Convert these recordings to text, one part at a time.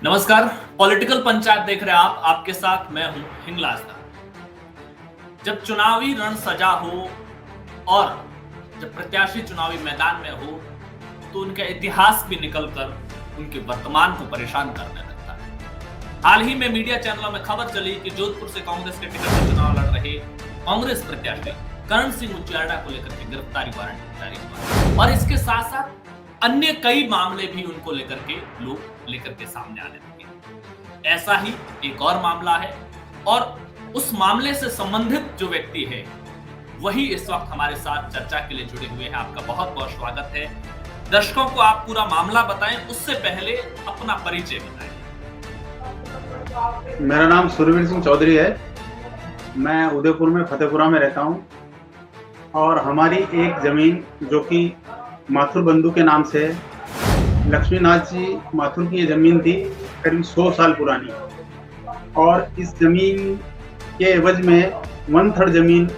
नमस्कार। पॉलिटिकल पंचायत देख रहे हैं आप। आपके साथ मैं हूं हिंगलाजदा। जब चुनावी रण सजा हो और जब प्रत्याशी चुनावी मैदान में हो तो उनका इतिहास भी निकलकर उनके वर्तमान को परेशान करने लगता है। हाल ही में मीडिया चैनलों में खबर चली कि जोधपुर से कांग्रेस के टिकट पर चुनाव लड़ रहे कांग्रेस प्रत्याशी करण सिंह उच्चारडा को लेकर के गिरफ्तारी वारंट जारी हुआ और इसके साथ साथ अन्य कई मामले भी उनको लेकर के लोग लेकर के सामने आने लगे। ऐसा ही एक और मामला है और उस मामले से संबंधित जो व्यक्ति है वही इस वक्त हमारे साथ चर्चा के लिए जुड़े हुए हैं। आपका बहुत बहुत स्वागत है। दर्शकों को आप पूरा मामला बताएं, उससे पहले अपना परिचय बताएं। मेरा नाम सुरवीर सिंह चौधरी है। मैं उदयपुर में फतेहपुरा में रहता हूं और हमारी एक जमीन जो कि माथुर बंधु के नाम से लक्ष्मीनाथ जी माथुर की ये जमीन थी, करीब 100 साल पुरानी। और इस जमीन के एवज में 1/3 जमीन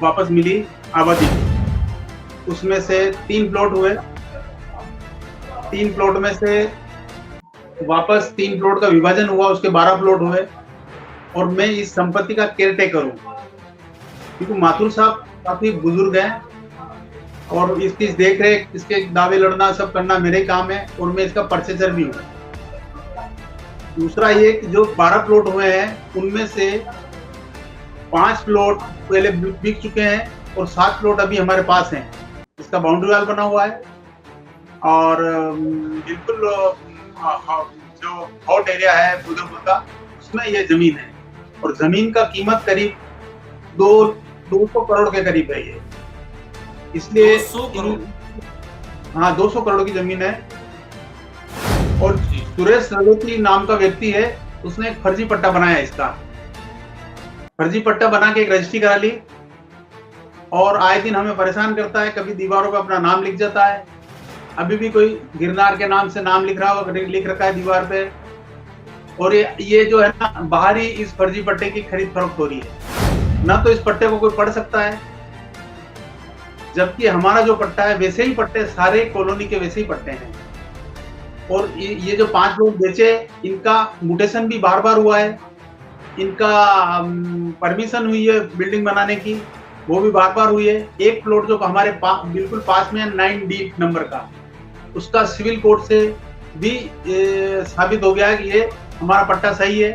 वापस मिली आबादी। उसमें से 3 प्लॉट हुए। 3 प्लॉट में से वापस 3 प्लॉट का विभाजन हुआ, उसके 12 प्लॉट हुए और मैं इस संपत्ति का केयर टेकर हूँ, क्योंकि माथुर साहब काफी बुजुर्ग हैं और इसकी देख रेख, इसके दावे लड़ना सब करना मेरे काम है और मैं इसका परचेजर भी हूँ। दूसरा ये कि जो 12 प्लॉट हुए हैं उनमें से 5 प्लॉट पहले बिक चुके हैं और 7 प्लॉट अभी हमारे पास हैं। इसका बाउंड्री वाल बना हुआ है और बिल्कुल जो हॉट एरिया है उदयपुर का, उसमें ये जमीन है और जमीन का कीमत करीब 200 करोड़ के करीब है ये। इसलिए 200 करोड़? हाँ, 200 करोड़ की जमीन है। और सुरेश रलोती नाम का व्यक्ति है, उसने एक फर्जी पट्टा बनाया। इसका फर्जी पट्टा बना के एक रजिस्ट्री करा ली और आए दिन हमें परेशान करता है। कभी दीवारों पे अपना नाम लिख जाता है, अभी भी कोई गिरनार के नाम से नाम लिख रखा है दीवार पे। और ये जो है ना, बाहर ही इस फर्जी पट्टे की खरीद फरोख्त हो रही है। ना तो इस पट्टे को कोई पढ़ सकता है, जबकि हमारा जो पट्टा है वैसे ही पट्टे, सारे कॉलोनी के वैसे ही पट्टे हैं। और ये जो 5 लोग बेचे, इनका म्यूटेशन भी बार बार हुआ है। इनका परमिशन हुई है बिल्डिंग बनाने की, वो भी बार बार हुई है। एक प्लॉट जो हमारे बिल्कुल पास में है 9D नंबर का, उसका सिविल कोर्ट से भी साबित हो गया कि ये हमारा पट्टा सही है।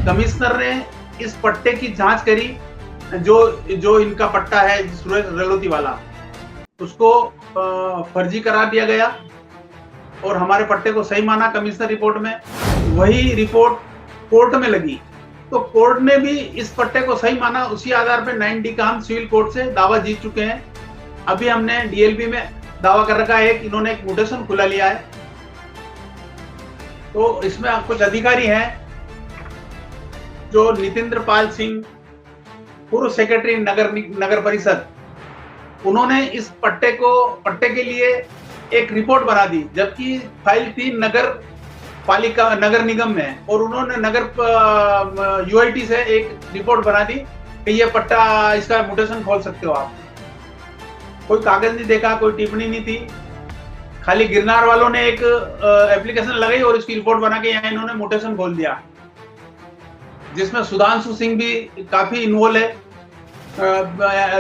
कमिश्नर ने इस पट्टे की जांच करी, जो इनका पट्टा है सुरेश रलोती वाला, उसको फर्जी करार दिया गया और हमारे पट्टे को सही माना कमिश्नर रिपोर्ट में। वही रिपोर्ट कोर्ट में लगी तो कोर्ट ने भी इस पट्टे को सही माना। उसी आधार पे 9D का हम सिविल कोर्ट से दावा जीत चुके हैं। अभी हमने DLP में दावा कर रखा है कि इन्होंने एक म्यूटेशन खुला लिया है। तो इसमें कुछ अधिकारी हैं जो नितेंद्र पाल सिंह, पूर्व सेक्रेटरी नगर परिषद, उन्होंने इस पट्टे के लिए एक रिपोर्ट बना दी, जबकि फाइल थी नगर निगम में। और उन्होंने नगर UIT से एक रिपोर्ट बना दी कि ये पट्टा, इसका म्यूटेशन खोल सकते हो आप। कोई कागज नहीं देखा, कोई टिप्पणी नहीं थी, खाली गिरनार वालों ने एक एप्लीकेशन लगाई और इसकी रिपोर्ट बना के यहाँ इन्होंने म्यूटेशन खोल दिया, जिसमें सुधांशु सिंह भी काफी इन्वॉल्व है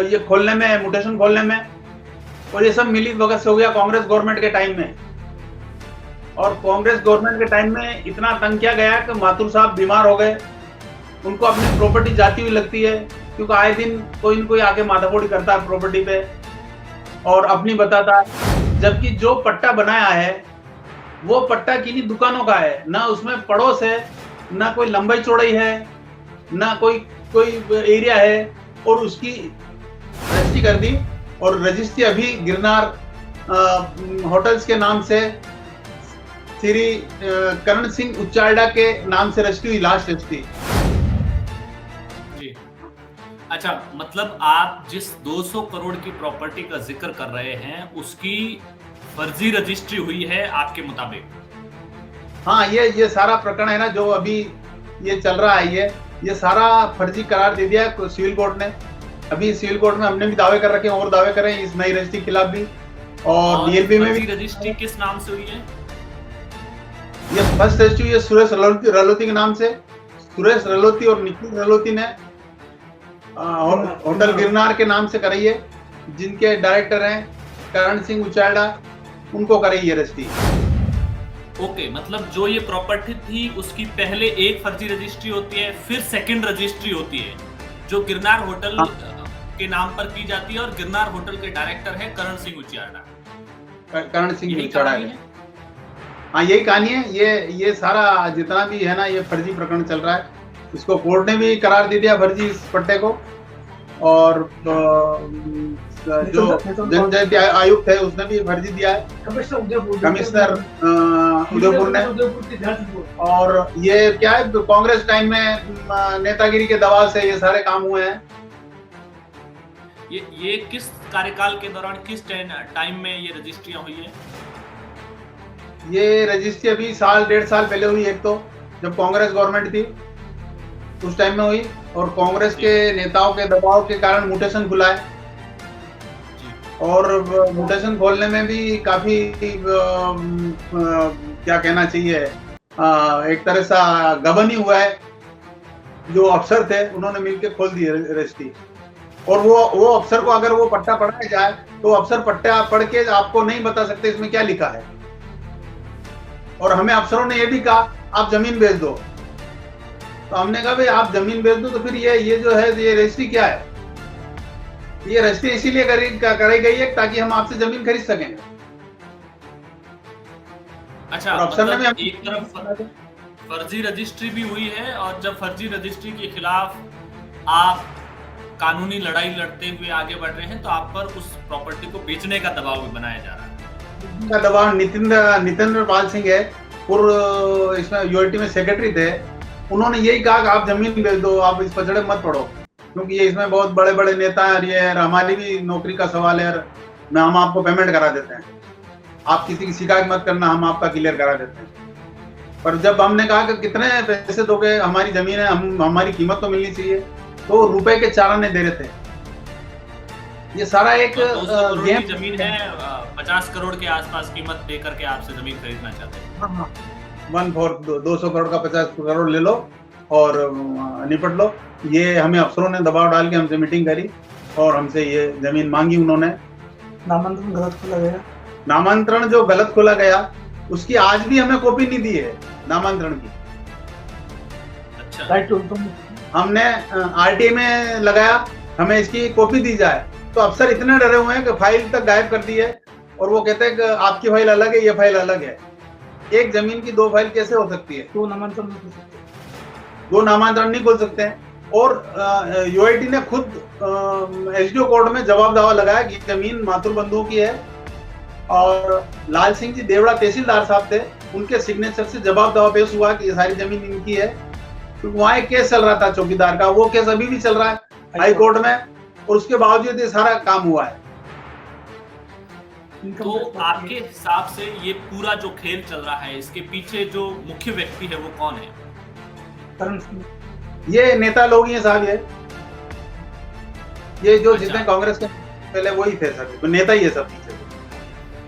ये खोलने में, म्यूटेशन खोलने में। और ये सब मिली भगत से हो गया कांग्रेस गवर्नमेंट के टाइम में। और कांग्रेस गवर्नमेंट के टाइम में इतना तंग किया गया कि माथुर साहब बीमार हो गए। उनको अपनी प्रॉपर्टी जाती हुई लगती है, क्योंकि आए दिन कोई न कोई आके माथाफोड़ी करता है प्रॉपर्टी पे और अपनी बताता है। जबकि जो पट्टा बनाया है वो पट्टा किन्हीं दुकानों का है, ना उसमें पड़ोस है, ना कोई लंबाई चौड़ाई है, ना कोई एरिया है। और उसकी रजिस्ट्री कर दी और रजिस्ट्री अभी गिरनार होटल्स के नाम से श्री करण सिंह उच्चारडा के नाम से रजिस्ट्री हुई, लास्ट रजिस्ट्री। जी अच्छा, मतलब आप जिस 200 करोड़ की प्रॉपर्टी का जिक्र कर रहे हैं उसकी फर्जी रजिस्ट्री हुई है आपके मुताबिक? हाँ, ये सारा प्रकरण है ना जो अभी ये चल रहा है, ये सारा फर्जी करार दे दिया है सिविल कोर्ट ने। अभी सिविल कोर्ट में हमने भी दावे कर रखे हैं और दावे कर रहे हैं इस नई रजिस्ट्री के खिलाफ भी। और DLP में भी रजिस्ट्री किस नाम से हुई है? ये फर्स्ट रजिस्ट्री ये सुरेश रलोती के नाम से, सुरेश रलोती और निखिल रलोती ने होटल गिरनार के नाम से कराई है, जिनके डायरेक्टर हैं करण सिंह उचाड़ा, उनको कराई है रजिस्ट्री। ओके, मतलब जो ये प्रॉपर्टी थी उसकी पहले एक फर्जी रजिस्ट्री होती है, फिर सेकंड रजिस्ट्री होती है जो गिरनार होटल के नाम पर की जाती है, और गिरनार होटल के डायरेक्टर है करण सिंह उचाड़ा। करण सिंह उचाड़ा है। हाँ, यही कहानी है। ये सारा जितना भी है ना, ये फर्जी प्रकरण चल रहा है। इसको कोर्ट ने भी करार दे दिया फर्जी इस पट्टे को, और जो जनजातीय आयुक्त है उसने भी फर्जी दिया है, कमिश्नर उदयपुर ने। और ये क्या है, कांग्रेस टाइम में नेतागिरी के दबाव से ये सारे काम हुए हैं। ये किस कार्यकाल के दौरान, किस टाइम में ये रजिस्ट्रियां हुई है? ये रजिस्ट्री अभी साल 1.5 साल पहले हुई। एक तो जब कांग्रेस गवर्नमेंट थी उस टाइम में हुई, और कांग्रेस के नेताओं के दबाव के कारण म्यूटेशन खुला है, और म्यूटेशन खोलने में भी काफी क्या कहना चाहिए, एक तरह सा गबन ही हुआ है। जो अफसर थे उन्होंने मिलकर खोल दी रजिस्ट्री, और वो अफसर को अगर वो पट्टा पढ़ाया जाए तो अफसर पट्टा पढ़ के आपको नहीं बता सकते इसमें क्या लिखा है। और हमें अफसरों ने ये भी कहा आप जमीन बेच दो, तो हमने कहा भाई आप जमीन बेच दो तो फिर ये जो है ये रजिस्ट्री क्या है? ये रजिस्ट्री इसीलिए कराई गई है ताकि हम आपसे जमीन खरीद सकें। अच्छा, अफसर ने मतलब एक तरफ फर्जी रजिस्ट्री भी हुई है, और जब फर्जी रजिस्ट्री के खिलाफ आप कानूनी लड़ाई लड़ते हुए आगे बढ़ रहे हैं तो आप पर उस प्रॉपर्टी को बेचने का दबाव भी बनाया जा रहा है। का दबाव नितिंद्र पाल सिंह है, पूर्व इसमें यूआईटी में सेक्रेटरी थे। उन्होंने यही कहा कि आप जमीन बेच दो, आप इस पचड़े मत पड़ो, क्योंकि ये इसमें बहुत बड़े बड़े नेता हैं, ये हमारी भी नौकरी का सवाल है, हम आपको पेमेंट करा देते हैं, आप किसी की शिकायत मत करना, हम आपका क्लियर करा देते हैं। पर जब हमने कहा कि कितने पैसे दोगे, हमारी जमीन है, हमारी कीमत तो मिलनी चाहिए, तो रुपए के चारा नहीं दे रहे थे। ये सारा एक गेम जमीन है, 50 करोड़ के आसपास कीमत देकर के आपसे जमीन खरीदना चाहते हैं। 200 करोड़ का 50 करोड़ ले लो और निपट लो। ये हमें अफसरों ने दबाव डाल के हमसे मीटिंग करी और हमसे ये जमीन मांगी उन्होंने। नामांतरण गलत खोला गया। नामांतरण जो गलत खोला गया उसकी आज भी हमें कॉपी नहीं दी है नामांतरण की। अच्छा, राइट, हमने आरटीआई में लगाया, हमें इसकी कॉपी दी जाए, तो अफसर इतने डरे हुए हैं कि फाइल तक गायब कर दी है, और वो कहते हैं कि आपकी फाइल अलग है, ये फाइल अलग है। एक जमीन की 2 फाइल कैसे हो सकती है? 2 नामांतरण नहीं खोल सकते, 2 नामांतरण नहीं खोल सकते हैं। और यूआईटी ने खुद एसडीओ कोर्ट में जवाब दावा लगाया कि जमीन माथुर बंधुओं की है, और लाल सिंह जी देवड़ा तहसीलदार साहब थे, उनके सिग्नेचर से जवाब दावा पेश हुआ कि ये सारी जमीन इनकी है। क्योंकि वहां एक केस चल रहा था चौकीदार का, वो केस अभी भी चल रहा है हाई कोर्ट में, और उसके बावजूद ये सारा काम हुआ है। तो आपके हिसाब से ये पूरा जो खेल चल रहा है, इसके पीछे जो मुख्य व्यक्ति है वो कौन है? करण सिंह। ये नेता लोग ही हैं साहब, ये जो जितने कांग्रेस के पहले वही थे सर, तो नेता ही है सब पीछे।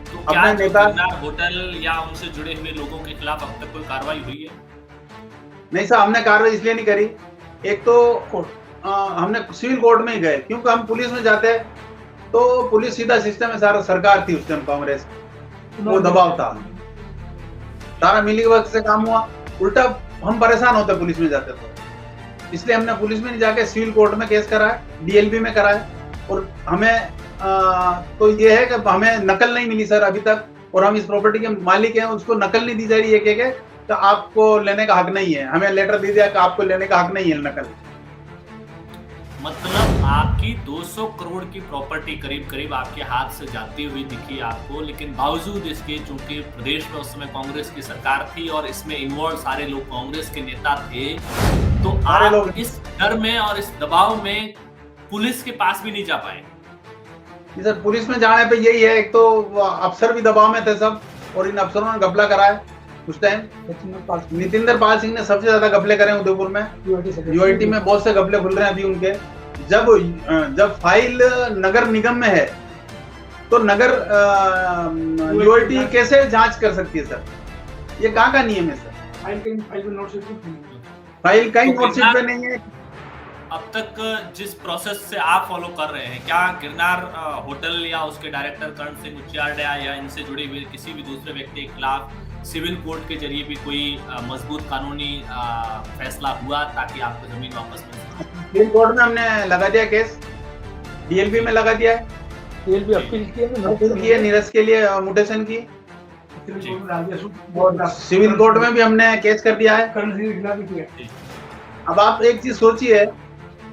तो क्या गिरनार होटल या उनसे जुड़े हुए लोगों के खिलाफ अब तक कोई कार्रवाई हुई है? नहीं साहब, हमने कार्रवाई इसलिए नहीं करी, एक तो हमने सिविल कोर्ट में ही गए, क्योंकि हम पुलिस में जाते तो पुलिस सीधा सिस्टम में, सारा सरकार थी उस टाइम कांग्रेस, वो दबाव था, सारा मिली वक्त से काम हुआ, उल्टा हम परेशान होते पुलिस में जाते तो, इसलिए हमने पुलिस में नहीं जाके सिविल कोर्ट में केस कराया, डीएलबी में कराया। और हमें तो ये है कि हमें नकल नहीं मिली सर अभी तक, और हम इस प्रॉपर्टी के मालिक हैं, उसको नकल नहीं दी जा रही है कि तो आपको लेने का हक नहीं है, हमें लेटर दे दिया कि आपको लेने का हक नहीं है नकल। मतलब आपकी 200 करोड़ की प्रॉपर्टी करीब करीब आपके हाथ से जाती हुई दिखी आपको, लेकिन बावजूद इसके चूंकि प्रदेश में उस समय कांग्रेस की सरकार थी और इसमें इन्वॉल्व सारे लोग कांग्रेस के नेता थे, तो आप इस डर में और इस दबाव में पुलिस के पास भी नहीं जा पाए? सर, पुलिस में जाने पे यही है, एक तो अफसर भी दबाव में थे सब, और इन अफसरों ने घपला कराया उस टाइम। नितिंदर पाल सिंह ने सबसे ज्यादा घपले करे उदयपुर में, यूआईटी में बहुत से घपले खुल रहे हैं अभी उनके। जब फाइल नगर निगम में है तो नगर यूआईटी कैसे जांच कर सकती है सर? ये कहाँ का नियम है सर? फाइल में नोट शीट नहीं है। फाइल कहीं तो नोटशीट पे नहीं है। अब तक जिस प्रोसेस से आप फॉलो कर रहे हैं, क्या गिरनार होटल या उसके डायरेक्टर करण सिंह उचियार्डा या इनसे जुड़े हुए किसी भी दूसरे व्यक्ति के खिलाफ सिविल कोर्ट के जरिए भी कोई मजबूत कानूनी फैसला हुआ ताकि आपको जमीन वापस मिल सके? सिविल कोर्ट में हमने लगा दिया केस, डीएलपी में लगा दिया है, टीएलबी अपील की है ना, अपील की है नीरज के लिए म्यूटेशन की, सिविल कोर्ट में डाल दिया सूट, और सिविल कोर्ट में भी हमने केस कर दिया है। करण सिंह के खिलाफ भी किया। अब आप एक चीज सोचिए,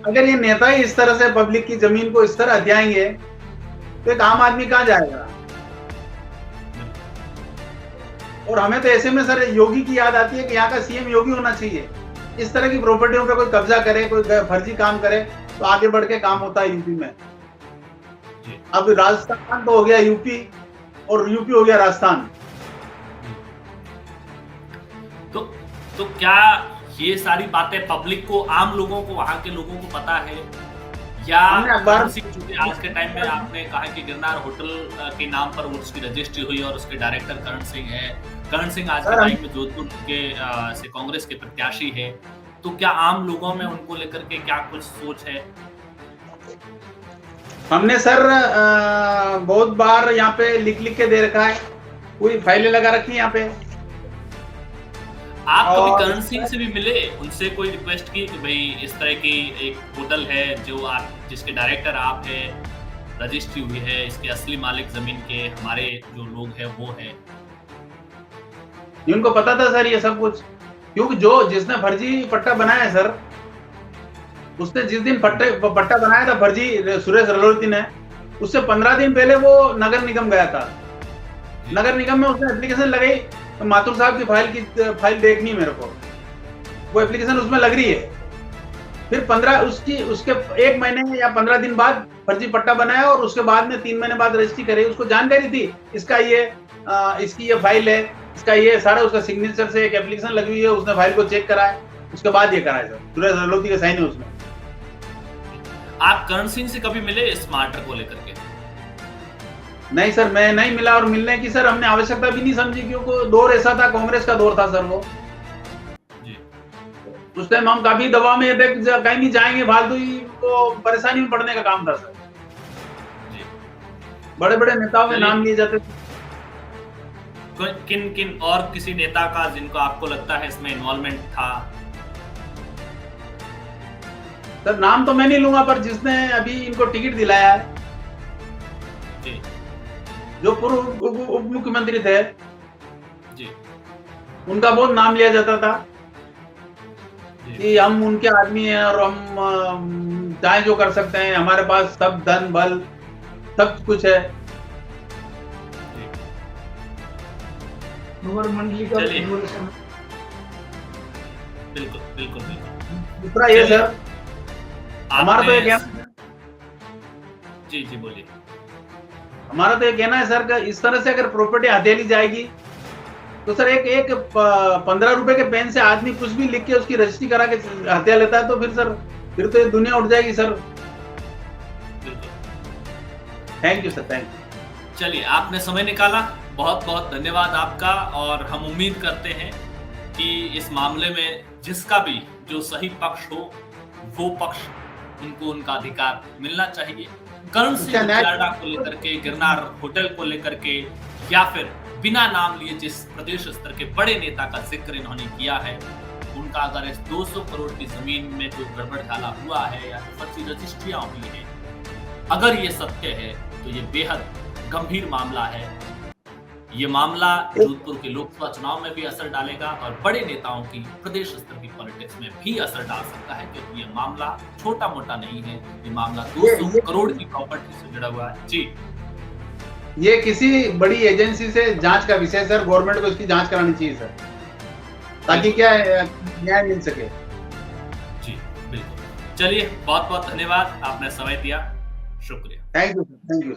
अगर ये नेता ही इस तरह से पब्लिक की जमीन को इस तरह हथियाएंगे तो एक आम आदमी कहाँ जाएगा? और हमें तो ऐसे में सर योगी की याद आती है कि यहाँ का सीएम योगी होना चाहिए। इस तरह की प्रॉपर्टियों पे कोई कब्जा करे, कोई फर्जी काम करे तो आगे बढ़ के काम होता है यूपी में। अब राजस्थान तो हो गया यूपी और यूपी हो गया राजस्थान। तो क्या ये सारी बातें पब्लिक को, आम लोगों को, वहां के लोगों को पता है, या चूंकि आज के टाइम में आपने कहा कि गिरनार होटल के नाम पर उसकी रजिस्ट्री हुई और उसके डायरेक्टर करण सिंह है। करण सिंह आज के टाइम में जोधपुर के से कांग्रेस के प्रत्याशी है, तो क्या आम लोगों में उनको लेकर के क्या कुछ सोच है? हमने सर बहुत बार यहाँ पे लिख के दे रखा है, पूरी फाइलें लगा रखी है यहाँ पे। आप कभी करण सिंह से भी मिले, उनसे कोई रिक्वेस्ट की कि भाई इस तरह की एक होटल है जो आप, जिसके डायरेक्टर आप है, रजिस्ट्री हुई है, इसके असली मालिक जमीन के हमारे जो लोग हैं वो है? उनको पता था सर ये सब कुछ, क्योंकि जिसने फर्जी पट्टा बनाया है सर, उसने जिस दिन पट्टा बनाया था फर्जी, सुरेश रलोती ने, उससे 15 दिन पहले वो नगर निगम गया था। नगर निगम में उसने एप्लीकेशन लगाई, तो माथुर साहब की फाइल देखनी है मेरे को, वो एप्लीकेशन उसमें लग रही है। फिर उसके 1 महीने या 15 दिन बाद फर्जी पट्टा बनाया और उसके बाद में 3 महीने बाद रजिस्ट्री करी। उसको जानकारी थी इसकी ये फाइल है, इसका ये सारा उसका सिग्नेचर से एक एप्लीकेशन लगी हुई है, उसने फाइल को चेक करा है, उसके बाद ये करा है सर, सुरेश रलोती का साइन है उसमें। आप करण सिंह से कभी मिले इस मैटर को लेकर के? नहीं सर, मैं नहीं मिला, और मिलने की सर हमने आवश्यकता भी नहीं समझी, क्योंकि दौर ऐसा था, कांग्रेस का दौर था सर वो जी। उस टाइम हम काफी दबाव में थे, कहीं नहीं जाएंगे, फालतू ही वो परेशानी में पड़ने का काम था सर जी। बड़े बड़े नेताओं के नाम लिए जाते थे। किन और किसी नेता का जिनको आपको लगता है इसमें इन्वॉल्वमेंट था? सर नाम तो मैं नहीं लूंगा, पर जिसने अभी इनको टिकट दिलाया है जी, जो पूर्व उप मुख्यमंत्री थे जी, उनका बहुत नाम लिया जाता था कि हम उनके आदमी हैं और हम चाहे जो कर सकते हैं, हमारे पास सब धन बल सब कुछ है। मंडली का बिल्कुल बिल्कुल बिल्कुल। दूसरा ये सर, हमारा तो ये कहना, जी जी बोलिए। हमारा तो ये कहना है सर कि इस तरह से अगर प्रॉपर्टी हथेली जाएगी तो सर एक 15 रुपए के पेन से आदमी कुछ भी लिख के उसकी रजिस्ट्री करा के हत्या लेता है, तो फिर तो ये दुनिया उठ जाएगी sir. Thank you sir, thank you. चलिए, आपने समय निकाला, बहुत बहुत धन्यवाद आपका, और हम उम्मीद करते हैं कि इस मामले में जिसका भी जो सही पक्ष हो वो पक्ष उनको उनका अधिकार मिलना चाहिए। करण सिंह उचियार्डा को लेकर के, गिरनार होटल को लेकर के, या फिर बिना नाम लिए जिस प्रदेश स्तर के बड़े नेता का जिक्र इन्होंने किया है, उनका अगर इस 200 करोड़ की जमीन में जो गड़बड़ घाला हुआ है या फर्जी रजिस्ट्रियां हुई है, अगर ये सत्य है तो ये बेहद गंभीर मामला है। ये मामला जोधपुर के लोकसभा चुनाव में भी असर डालेगा और बड़े नेताओं की प्रदेश स्तर की पॉलिटिक्स में भी असर डाल सकता है, क्योंकि ये मामला छोटा मोटा नहीं है। ये मामला 200 करोड़ की प्रॉपर्टी से जुड़ा हुआ है जी। ये किसी बड़ी एजेंसी से जांच का विषय सर, गवर्नमेंट को इसकी जांच करानी चाहिए सर, ताकि क्या न्याय मिल सके। जी बिल्कुल। चलिए, बहुत बहुत धन्यवाद, आपने समय दिया, शुक्रिया। Thank you sir, thank you.